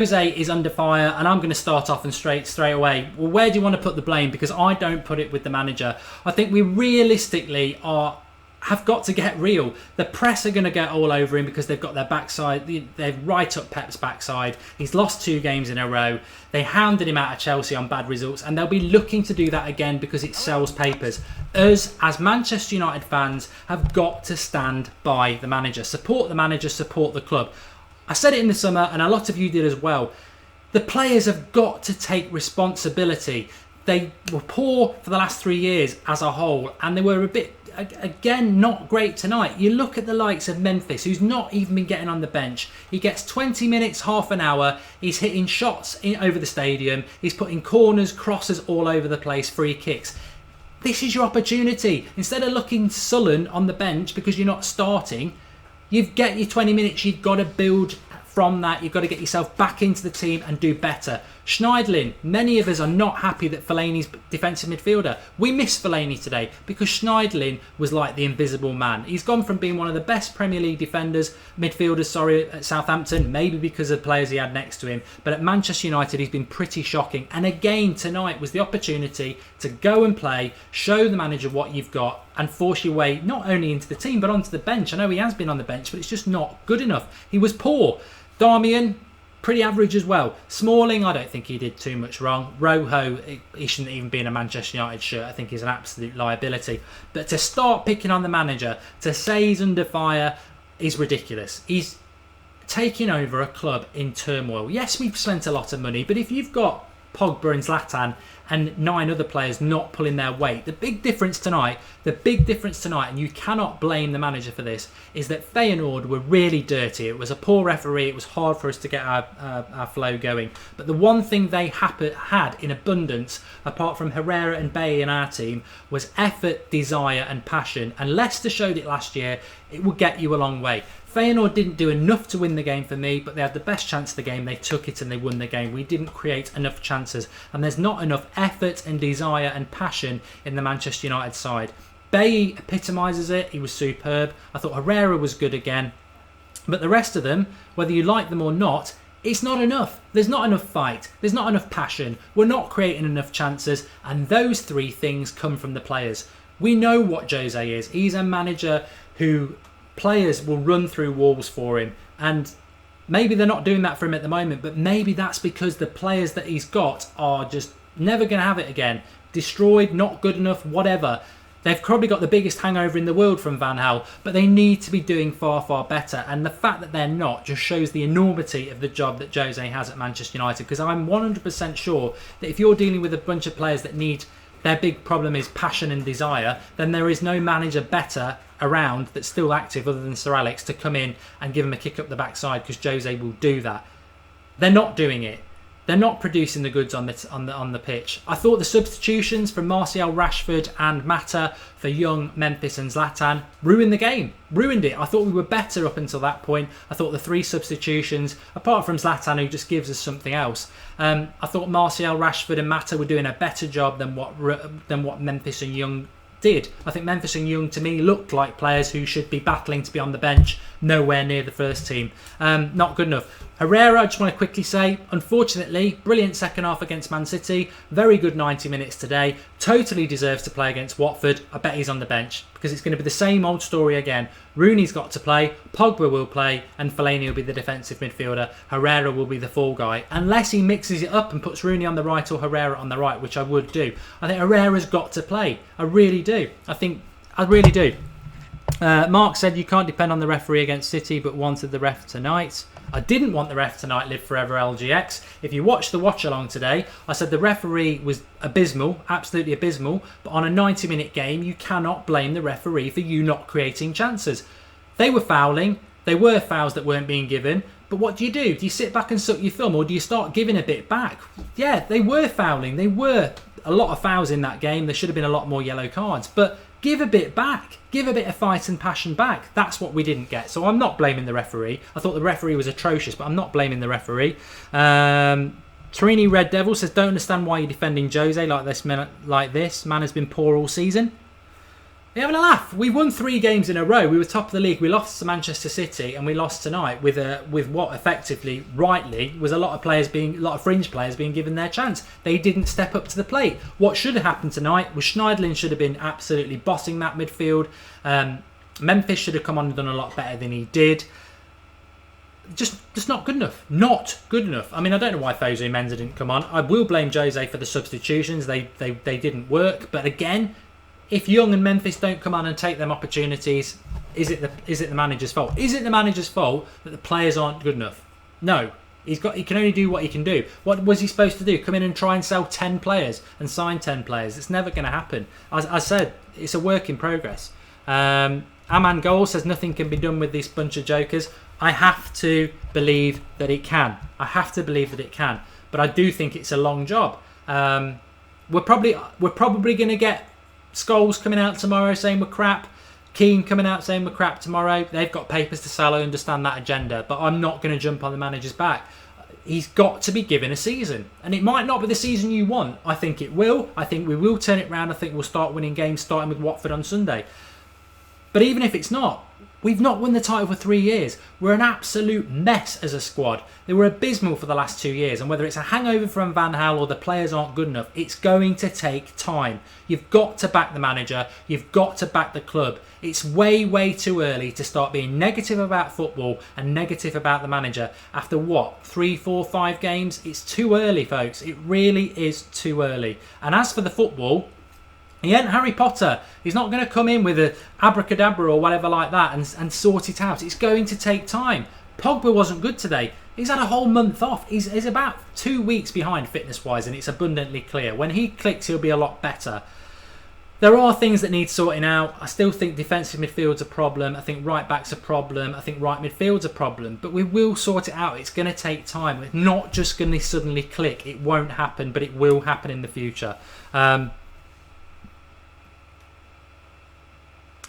Jose is under fire, and I'm going to start off and straight away. Well, where do you want to put the blame? Because I don't put it with the manager. I think we realistically have got to get real. The press are going to get all over him because they've got their backside. They're right up Pep's backside. He's lost 2 games in a row. They hounded him out of Chelsea on bad results, and they'll be looking to do that again because it sells papers. Us, as Manchester United fans, have got to stand by the manager. Support the manager, support the club. I said it in the summer, and a lot of you did as well. The players have got to take responsibility. They were poor for the last 3 years as a whole, and they were a bit, again, not great tonight. You look at the likes of Memphis, who's not even been getting on the bench. He gets 20 minutes, half an hour. He's hitting shots over the stadium. He's putting corners, crosses all over the place, free kicks. This is your opportunity. Instead of looking sullen on the bench because you're not starting, you've got your 20 minutes, you've got to build from that. You've got to get yourself back into the team and do better. Schneidlin, many of us are not happy that Fellaini's defensive midfielder. We miss Fellaini today because Schneidlin was like the invisible man. He's gone from being one of the best Premier League midfielders at Southampton, maybe because of the players he had next to him. But at Manchester United, he's been pretty shocking. And again, tonight was the opportunity to go and play, show the manager what you've got, and force your way not only into the team, but onto the bench. I know he has been on the bench, but it's just not good enough. He was poor. Darmian, pretty average as well. Smalling, I don't think he did too much wrong. Rojo, he shouldn't even be in a Manchester United shirt. I think he's an absolute liability. But to start picking on the manager, to say he's under fire, is ridiculous. He's taking over a club in turmoil. Yes, we've spent a lot of money, but if you've got Pogba and Zlatan and 9 other players not pulling their weight, the big difference tonight, and you cannot blame the manager for this, is that Feyenoord were really dirty. It was a poor referee. It was hard for us to get our flow going. But the one thing they had in abundance, apart from Herrera and Bailly in our team, was effort, desire and passion. And Leicester showed it last year. It will get you a long way. Feyenoord didn't do enough to win the game for me, but they had the best chance of the game. They took it and they won the game. We didn't create enough chances, and there's not enough effort and desire and passion in the Manchester United side. Bailly epitomises it. He was superb. I thought Herrera was good again. But the rest of them, whether you like them or not, it's not enough. There's not enough fight. There's not enough passion. We're not creating enough chances, and those 3 things come from the players. We know what Jose is. He's a manager who players will run through walls for him, and maybe they're not doing that for him at the moment, but maybe that's because the players that he's got are just never going to have it again. Destroyed, not good enough, whatever. They've probably got the biggest hangover in the world from Van Gaal, but they need to be doing far, far better. And the fact that they're not just shows the enormity of the job that Jose has at Manchester United, because I'm 100% sure that if you're dealing with a bunch of players that need, their big problem is passion and desire, then there is no manager better around that's still active other than Sir Alex to come in and give him a kick up the backside, because Jose will do that. They're not doing it. They're not producing the goods on the pitch. I thought the substitutions from Martial, Rashford and Mata for Young, Memphis and Zlatan ruined the game. Ruined it. I thought we were better up until that point. I thought the 3 substitutions, apart from Zlatan who just gives us something else, I thought Martial, Rashford and Mata were doing a better job than what Memphis and Young did. I think Memphis and Young to me looked like players who should be battling to be on the bench, nowhere near the first team. Not good enough. Herrera, I just want to quickly say, unfortunately, brilliant second half against Man City, very good 90 minutes today, totally deserves to play against Watford. I bet he's on the bench, because it's going to be the same old story again. Rooney's got to play, Pogba will play, and Fellaini will be the defensive midfielder. Herrera will be the fall guy, unless he mixes it up and puts Rooney on the right or Herrera on the right, which I would do. I think Herrera's got to play. I really do. I really do. Mark said you can't depend on the referee against City, but wanted the ref tonight. I didn't want the ref tonight, live forever LGX. If you watched the watch along today, I said the referee was abysmal, absolutely abysmal, but on a 90-minute game, you cannot blame the referee for you not creating chances. They were fouling, there were fouls that weren't being given, but what do? Do you sit back and suck your thumb, or do you start giving a bit back? Yeah, they were fouling, they were a lot of fouls in that game, there should have been a lot more yellow cards, but give a bit back. Give a bit of fight and passion back. That's what we didn't get. So I'm not blaming the referee. I thought the referee was atrocious, but I'm not blaming the referee. Trini Red Devil says, don't understand why you're defending Jose like this. Man has been poor all season. We're having a laugh. We won 3 games in a row. We were top of the league. We lost to Manchester City, and we lost tonight with what effectively, rightly, was a lot of fringe players being given their chance. They didn't step up to the plate. What should have happened tonight was Schneiderlin should have been absolutely bossing that midfield. Memphis should have come on and done a lot better than he did. Just not good enough. Not good enough. I mean, I don't know why Jose Menza didn't come on. I will blame Jose for the substitutions. They didn't work. But again, if Young and Memphis don't come on and take them opportunities, is it the manager's fault? Is it the manager's fault that the players aren't good enough? No. He can only do what he can do. What was he supposed to do? Come in and try and sell 10 players and sign 10 players? It's never going to happen. As I said, it's a work in progress. Aman Goal says nothing can be done with this bunch of jokers. I have to believe that it can. But I do think it's a long job. We're probably going to get Scholes coming out tomorrow saying we're crap. Keane coming out saying we're crap tomorrow. They've got papers to sell. I understand that agenda. But I'm not going to jump on the manager's back. He's got to be given a season. And it might not be the season you want. I think it will. I think we will turn it round. I think we'll start winning games, starting with Watford on Sunday. But even if it's not, we've not won the title for 3 years. We're an absolute mess as a squad. They were abysmal for the last 2 years. And whether it's a hangover from Van Gaal or the players aren't good enough, it's going to take time. You've got to back the manager. You've got to back the club. It's way, way too early to start being negative about football and negative about the manager. After what, 3, 4, 5 games? It's too early, folks. It really is too early. And as for the football, he ain't Harry Potter. He's not going to come in with a abracadabra or whatever like that and sort it out. It's going to take time. Pogba wasn't good today. He's had a whole month off. He's about 2 weeks behind fitness-wise, and it's abundantly clear. When he clicks, he'll be a lot better. There are things that need sorting out. I still think defensive midfield's a problem. I think right-back's a problem. I think right midfield's a problem. But we will sort it out. It's going to take time. It's not just going to suddenly click. It won't happen, but it will happen in the future.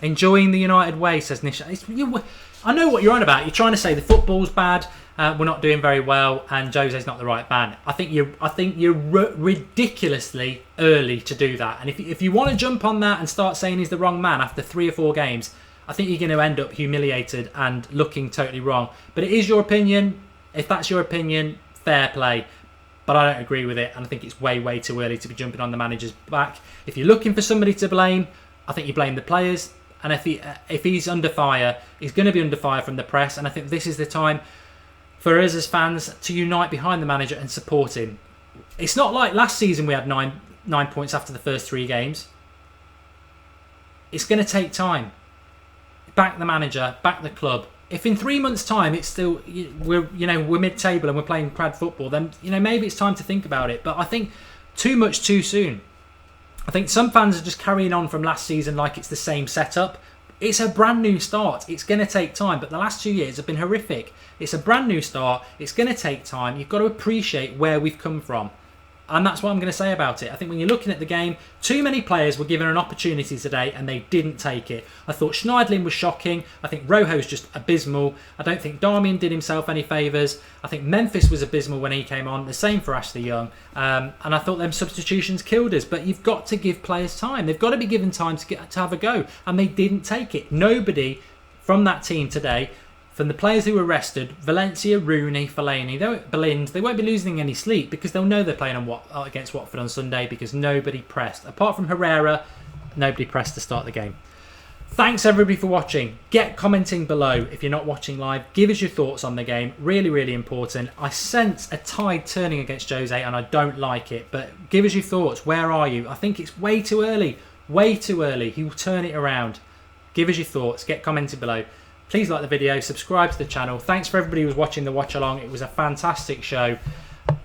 Enjoying the United way, says Nisha. I know what you're on about. You're trying to say the football's bad, we're not doing very well, and Jose's not the right man. I think you're ridiculously early to do that. And if you want to jump on that and start saying he's the wrong man after 3 or 4 games, I think you're going to end up humiliated and looking totally wrong. But it is your opinion. If that's your opinion, fair play. But I don't agree with it, and I think it's way, way too early to be jumping on the manager's back. If you're looking for somebody to blame, I think you blame the players. And if he's under fire, he's going to be under fire from the press. And I think this is the time for us as fans to unite behind the manager and support him. It's not like last season we had nine points after the first 3 games. It's going to take time. Back the manager, back the club. If in 3 months' time it's still we're mid-table and we're playing crad football, then maybe it's time to think about it. But I think too much too soon. I think some fans are just carrying on from last season like it's the same setup. It's a brand new start. It's going to take time, but the last 2 years have been horrific. It's a brand new start. It's going to take time. You've got to appreciate where we've come from. And that's what I'm going to say about it. I think when you're looking at the game, too many players were given an opportunity today and they didn't take it. I thought Schneiderlin was shocking. I think Rojo's just abysmal. I don't think Darmian did himself any favours. I think Memphis was abysmal when he came on. The same for Ashley Young. And I thought them substitutions killed us. But you've got to give players time. They've got to be given time to have a go. And they didn't take it. Nobody from that team today, from the players who were rested, Valencia, Rooney, Fellaini, they won't be losing any sleep because they'll know they're playing against Watford on Sunday because nobody pressed. Apart from Herrera, nobody pressed to start the game. Thanks everybody for watching. Get commenting below if you're not watching live. Give us your thoughts on the game. Really, really important. I sense a tide turning against Jose and I don't like it. But give us your thoughts. Where are you? I think it's way too early. Way too early. He will turn it around. Give us your thoughts. Get commenting below. Please like the video, subscribe to the channel. Thanks for everybody who was watching the watch along. It was a fantastic show.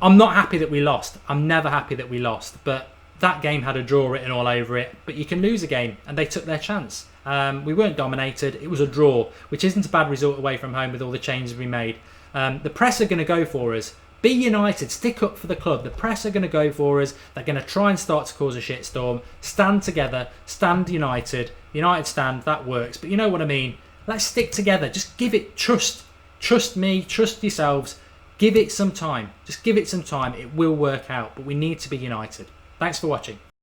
I'm not happy that we lost. I'm never happy that we lost. But that game had a draw written all over it. But you can lose a game, and they took their chance. We weren't dominated. It was a draw, which isn't a bad result away from home with all the changes we made. The press are going to go for us. Be united. Stick up for the club. The press are going to go for us. They're going to try and start to cause a shitstorm. Stand together. Stand united. United stand. That works. But you know what I mean. Let's stick together. Just give it trust. Trust me. Trust yourselves. Give it some time. Just give it some time. It will work out. But we need to be united. Thanks for watching.